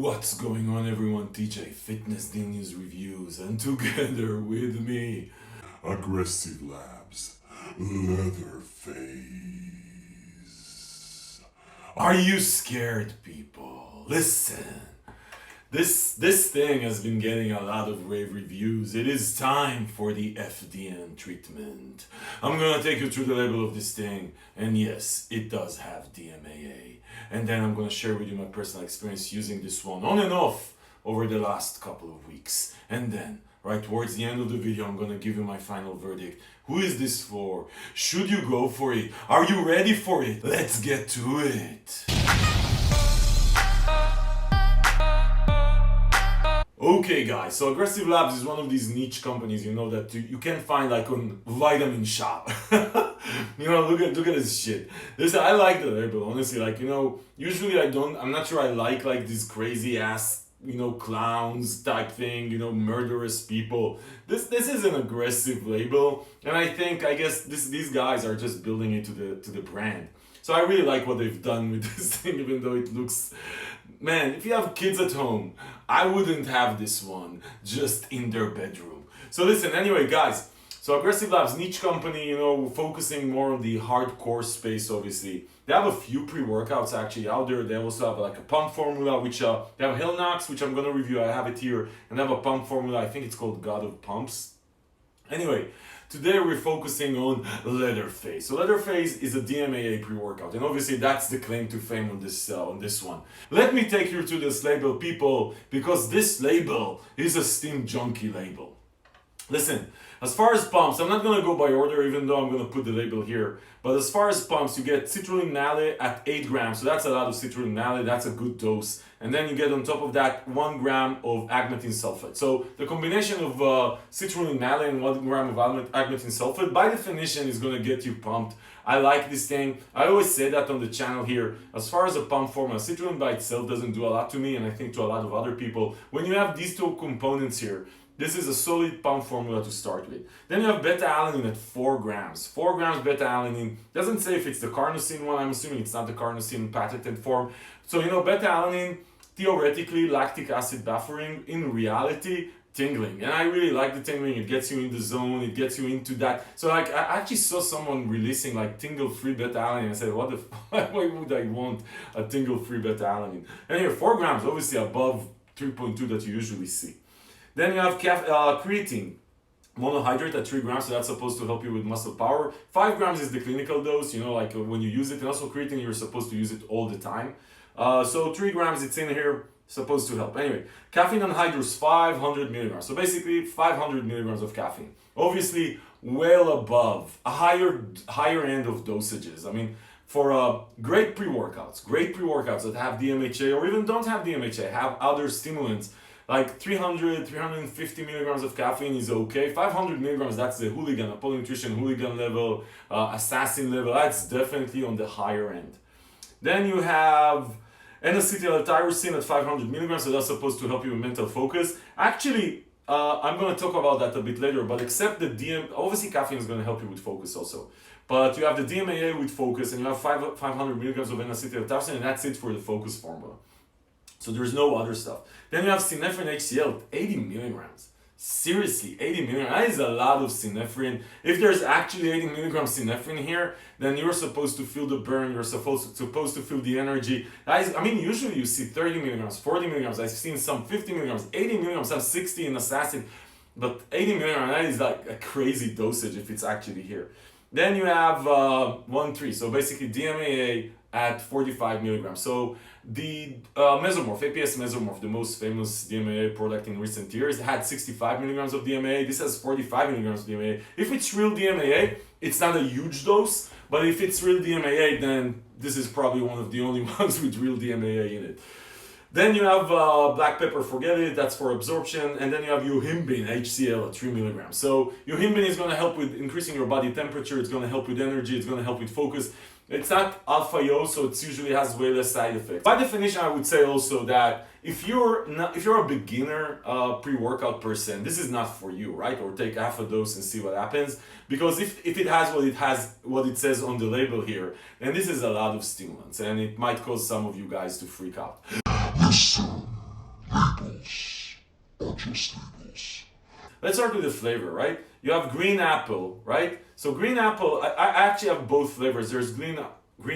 What's going on, everyone? TJ Fitness D News Reviews, and together with me, Aggressive Labz Leatherfaze. are you scared, people? Listen, this thing has been getting a lot of rave reviews. It is time for the FDN treatment. I'm gonna take you through the label of this thing, and yes, it does have DMAA. And then I'm gonna share with you my personal experience using this one on and off over the last couple of weeks. And then, right towards the end of the video, I'm gonna give you my final verdict. Who is this for? Should you go for it? Are you ready for it? Let's get to it. Okay guys, so Aggressive Labz is one of these niche companies, that you can find like on Vitamin Shop. Look at this shit. I like the label, honestly, usually I'm not sure I like these crazy ass, clowns type thing, murderous people. This is an aggressive label, and I guess these guys are just building it to the brand. So I really like what they've done with this thing, even though it looks... Man, if you have kids at home, I wouldn't have this one just in their bedroom. So listen, anyway, guys. So Aggressive Labz, niche company, focusing more on the hardcore space, obviously. They have a few pre-workouts actually out there. They also have like a pump formula, which they have Hell Knocks, which I'm going to review. I have it here. And they have a pump formula. I think it's called God of Pumps. Anyway, today we're focusing on Leatherfaze. So Leatherfaze is a DMAA pre-workout, and obviously that's the claim to fame on this one. Let me take you to this label, people, because this label is a steam junkie label. Listen, as far as pumps, I'm not gonna go by order, even though I'm gonna put the label here. But as far as pumps, you get citrulline malate at 8 grams. So that's a lot of citrulline malate, that's a good dose. And then you get on top of that 1 gram of agmatine sulfate. So the combination of citrulline malate and 1 gram of agmatine sulfate, by definition, is gonna get you pumped. I like this thing. I always say that on the channel here. As far as a pump formula, citrulline by itself doesn't do a lot to me, and I think to a lot of other people. When you have these two components here, this is a solid pump formula to start with. Then you have beta-alanine at 4 grams. 4 grams beta-alanine. Doesn't say if it's the carnosine one. I'm assuming it's not the carnosine patented form. So, beta-alanine, theoretically, lactic acid buffering. In reality, tingling. And I really like the tingling. It gets you in the zone. It gets you into that. So, I actually saw someone releasing tingle-free beta-alanine. I said, why would I want a tingle-free beta-alanine? And here, 4 grams, obviously above 3.2 that you usually see. Then you have creatine, monohydrate at 3 grams, so that's supposed to help you with muscle power. 5 grams is the clinical dose, when you use it. And also creatine, you're supposed to use it all the time. So 3 grams, it's in here, supposed to help. Anyway, caffeine anhydrous, 500 milligrams. So basically 500 milligrams of caffeine. Obviously, well above, a higher end of dosages. I mean, for great pre-workouts that have DMHA or even don't have DMHA, have other stimulants, like 300, 350 milligrams of caffeine is okay. 500 milligrams, that's the hooligan, Apollo Nutrition hooligan level, assassin level. That's definitely on the higher end. Then you have N-acetyl-tyrosine at 500 milligrams, so that's supposed to help you with mental focus. Actually, I'm going to talk about that a bit later, but except the obviously caffeine is going to help you with focus also. But you have the DMAA with focus, and you have 500 milligrams of N-acetyl-tyrosine, and that's it for the focus formula. So there's no other stuff. Then you have synephrine HCl, 80 milligrams. Seriously, 80 milligrams. That is a lot of synephrine. If there's actually 80 milligrams synephrine here, then you're supposed to feel the burn. You're supposed to feel the energy. Usually you see 30 milligrams, 40 milligrams. I've seen some 50 milligrams, 80 milligrams, some 60 in Assassin. But 80 milligrams, that is like a crazy dosage if it's actually here. Then you have 1,3. So basically DMAA at 45 milligrams. So the Mesomorph, APS Mesomorph, the most famous DMAA product in recent years, had 65 milligrams of DMAA. This has 45 milligrams of DMAA. If it's real DMAA, it's not a huge dose, but if it's real DMAA, then this is probably one of the only ones with real DMAA in it. Then you have black pepper, forget it, that's for absorption. And then you have yohimbine, HCl at 3 milligrams. So yohimbine is going to help with increasing your body temperature. It's going to help with energy. It's going to help with focus. It's not alpha-yo, so it usually has way less side effects. By definition, I would say also that if you're a beginner pre-workout person, this is not for you, right? Or take half a dose and see what happens. Because if it has what it says on the label here, then this is a lot of stimulants, and it might cause some of you guys to freak out. Listen, essential staples. Let's start with the flavor, right? You have green apple, right? So green apple, I actually have both flavors. There's green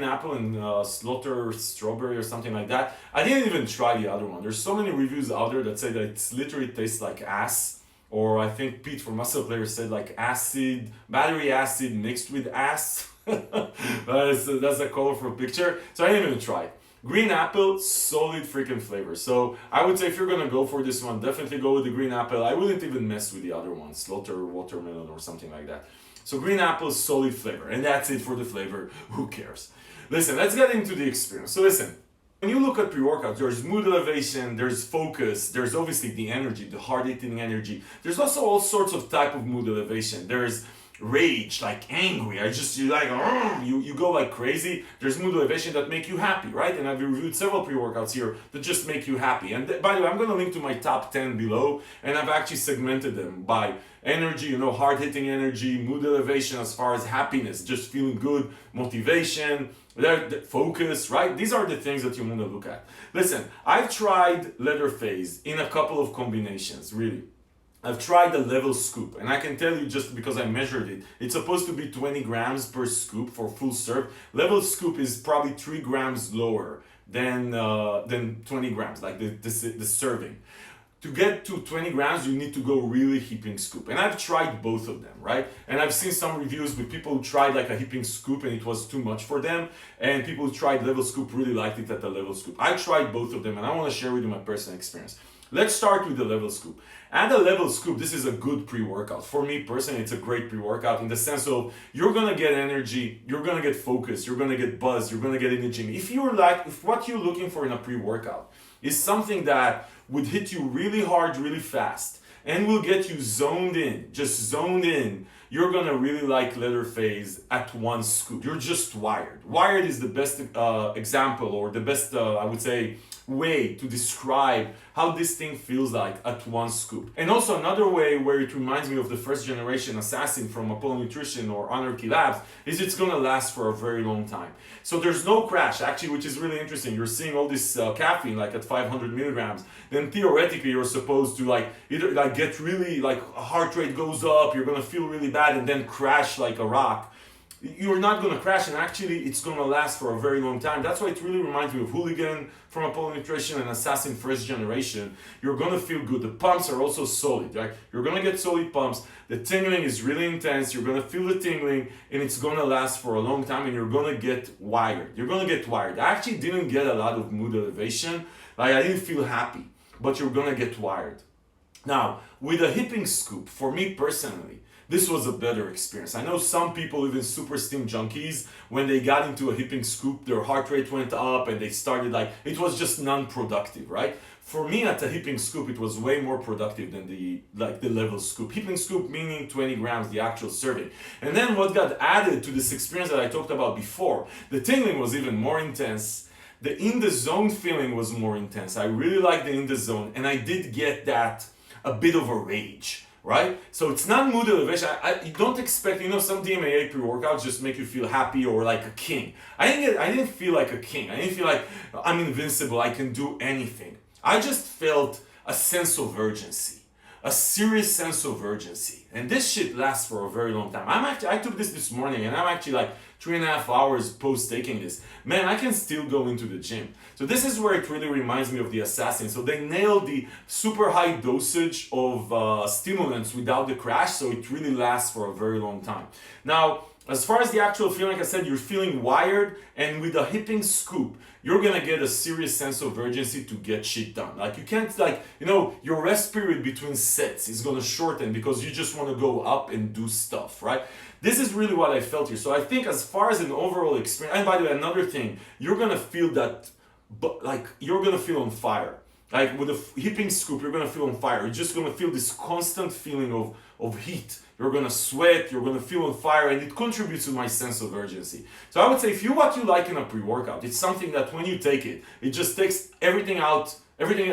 apple and slaughter strawberry or something like that. I didn't even try the other one. There's so many reviews out there that say that it literally tastes like ass. Or I think Pete from Muscle Players said like battery acid mixed with ass. That's a colorful picture. So I didn't even try it. Green apple, solid freaking flavor. So I would say if you're gonna go for this one, definitely go with the green apple. I wouldn't even mess with the other one, slaughter watermelon or something like that. So green apple, solid flavor. And that's it for the flavor. Who cares? Listen, let's get into the experience. So listen, when you look at pre-workouts, there's mood elevation, there's focus, there's obviously the energy, the hard-hitting energy. There's also all sorts of type of mood elevation. There's rage, like angry. You go like crazy. There's mood elevation that make you happy, right? And I've reviewed several pre-workouts here that just make you happy. And by the way, I'm going to link to my top 10 below, and I've actually segmented them by energy, hard-hitting energy, mood elevation as far as happiness, just feeling good, motivation, focus, right? These are the things that you want to look at. Listen, I've tried Leatherfaze in a couple of combinations, really. I've tried the level scoop, and I can tell you just because I measured it, it's supposed to be 20 grams per scoop for full serve. Level scoop is probably 3 grams lower than 20 grams, like the serving. To get to 20 grams, you need to go really heaping scoop. And I've tried both of them, right? And I've seen some reviews with people who tried like a heaping scoop and it was too much for them. And people who tried level scoop really liked it at the level scoop. I tried both of them and I want to share with you my personal experience. Let's start with the level scoop. At the level scoop, this is a good pre-workout. For me personally, it's a great pre-workout in the sense of you're gonna get energy, you're gonna get focus, you're gonna get buzz, you're gonna get energy. If what you're looking for in a pre-workout is something that would hit you really hard, really fast, and will get you zoned in, you're gonna really like Leatherfaze at one scoop. You're just wired. Wired is the best example, or the best, I would say, way to describe how this thing feels like at one scoop. And also another way where it reminds me of the first generation assassin from Apollo Nutrition or Anarchy Labs is it's gonna last for a very long time. So there's no crash, actually, which is really interesting. You're seeing all this caffeine like at 500 milligrams. Then theoretically you're supposed to either get really heart rate goes up, you're gonna feel really bad and then crash like a rock. You're not going to crash, and actually it's going to last for a very long time. That's why it really reminds me of Hooligan from Apollo Nutrition and Assassin first generation. You're going to feel good. The pumps are also solid, right? You're going to get solid pumps. The tingling is really intense. You're going to feel the tingling, and it's going to last for a long time, and you're going to get wired. You're going to get wired. I actually didn't get a lot of mood elevation. I didn't feel happy, but you're going to get wired. Now, with a hipping scoop, for me personally, this was a better experience. I know some people, even super steam junkies, when they got into a hipping scoop, their heart rate went up and they started it was just non-productive, right? For me, at the hipping scoop, it was way more productive than the level scoop. Hipping scoop meaning 20 grams, the actual serving. And then what got added to this experience that I talked about before, the tingling was even more intense. The in the zone feeling was more intense. I really liked the in the zone, and I did get that a bit of a rage. Right? So it's not mood elevation. You don't expect, some DMAA pre-workouts just make you feel happy or like a king. I didn't feel like a king. I didn't feel like I'm invincible, I can do anything. I just felt a sense of urgency. A serious sense of urgency. And this shit lasts for a very long time. I took this morning and I'm actually 3.5 hours post taking this. Man, I can still go into the gym. So this is where it really reminds me of the Assassin. So they nailed the super high dosage of stimulants without the crash, so it really lasts for a very long time. Now, as far as the actual feeling, like I said, you're feeling wired, and with a hipping scoop, you're gonna get a serious sense of urgency to get shit done. You can't your rest period between sets is gonna shorten because you just wanna go up and do stuff, right? This is really what I felt here. So I think as far as an overall experience, and by the way, another thing, you're gonna feel that, you're gonna feel on fire. With a hipping scoop, you're gonna feel on fire. You're just gonna feel this constant feeling of heat. You're gonna sweat, you're gonna feel on fire, and it contributes to my sense of urgency. So I would say if what you like in a pre-workout, it's something that when you take it, it just takes everything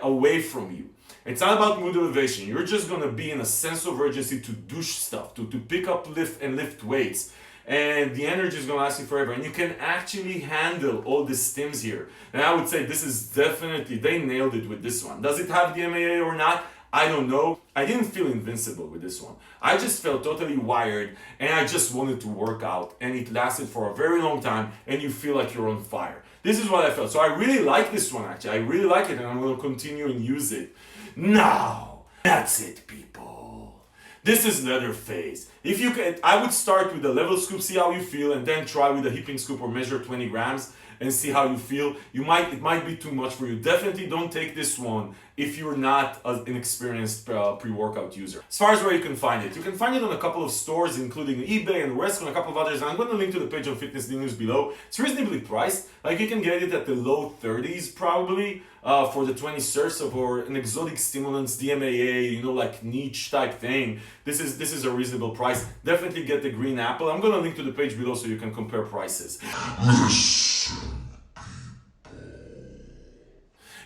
away from you. It's not about mood elevation. You're just gonna be in a sense of urgency to do stuff, to pick up, lift weights. And the energy is going to last you forever. And you can actually handle all the stims here. And I would say this is definitely, they nailed it with this one. Does it have DMAA or not? I don't know. I didn't feel invincible with this one. I just felt totally wired and I just wanted to work out, and it lasted for a very long time and you feel like you're on fire. This is what I felt. So I really like this one actually. I really like it and I'm going to continue and use it. Now, that's it people. This is Leatherfaze. If you can, I would start with the level scoop, see how you feel, and then try with the hipping scoop or measure 20 grams and see how you feel. It might be too much for you. Definitely don't take this one if you're not an experienced pre-workout user. As far as where you can find it on a couple of stores, including eBay and West, and a couple of others. And I'm going to link to the page on Fitness News below. It's reasonably priced. Like you can get it at the low 30s probably for the 20 cents for an exotic stimulants, DMAA, you know, like niche type thing. This is a reasonable price. Definitely get the green apple. I'm going to link to the page below so you can compare prices.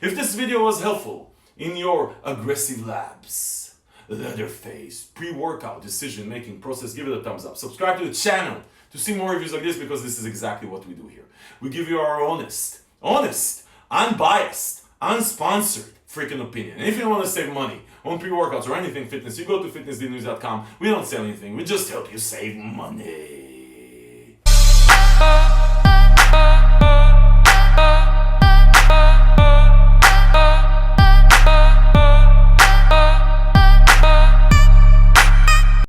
If this video was helpful in your aggressive Labz Leatherfaze pre-workout decision-making process, give it a thumbs up. Subscribe to the channel to see more reviews like this, because this is exactly what we do here. We give you our honest, unbiased, unsponsored freaking opinion. And if you want to save money on pre-workouts or anything fitness, you go to fitnessdnews.com. We don't sell anything, we just help you save money.